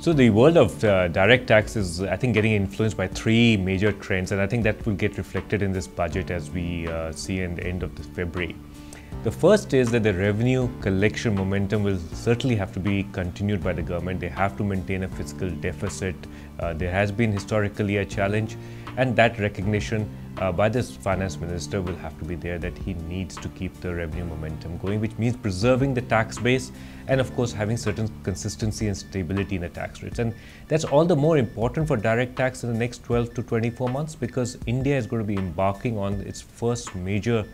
So the world of direct tax is, I think, getting influenced by three major trends, and I think that will get reflected in this budget as we see in the end of this February. The first is that the revenue collection momentum will certainly have to be continued by the government. They have to maintain a fiscal deficit. There has been historically a challenge, and that recognition by this finance minister will have to be there, that he needs to keep the revenue momentum going, which means preserving the tax base and of course having certain consistency and stability in the tax rates. And that's all the more important for direct tax in the next 12 to 24 months, because India is going to be embarking on its first major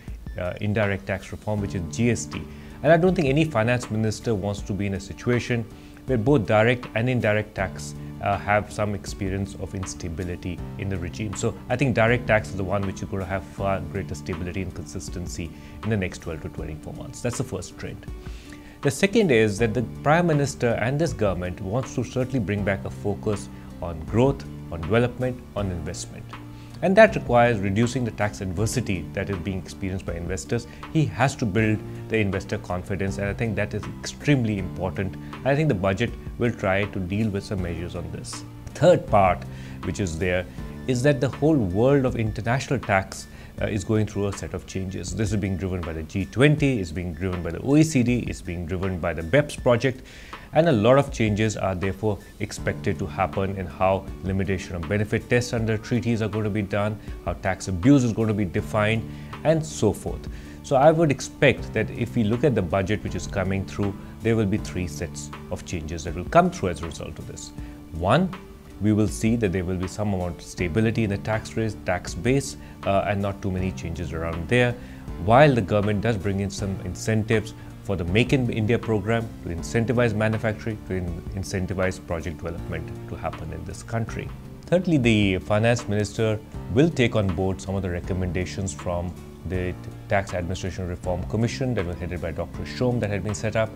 indirect tax reform, which is GST. And I don't think any finance minister wants to be in a situation where both direct and indirect tax have some experience of instability in the regime. So I think direct tax is the one which is going to have far greater stability and consistency in the next 12 to 24 months. That's the first trend. The second is that the Prime Minister and this government wants to certainly bring back a focus on growth, on development, on investment. And that requires reducing the tax adversity that is being experienced by investors. He has to build the investor confidence, and I think that is extremely important. I think the budget will try to deal with some measures on this. Third part, which is there, is that the whole world of international tax is going through a set of changes. This is being driven by the G20, it's being driven by the OECD, it's being driven by the BEPS project, and a lot of changes are therefore expected to happen in how limitation of benefit tests under treaties are going to be done, how tax abuse is going to be defined, and so forth. So I would expect that if we look at the budget which is coming through, there will be three sets of changes that will come through as a result of this. One, we will see that there will be some amount of stability in the tax rates, tax base, and not too many changes around there, while the government does bring in some incentives for the Make in India program to incentivize manufacturing, to incentivize project development to happen in this country. Thirdly, the Finance Minister will take on board some of the recommendations from the Tax Administration Reform Commission that was headed by Dr. Shom that had been set up.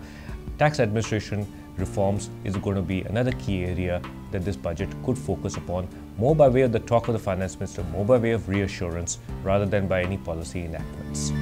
Tax administration reforms is going to be another key area that this budget could focus upon, more by way of the talk of the Finance Minister, more by way of reassurance rather than by any policy enactments.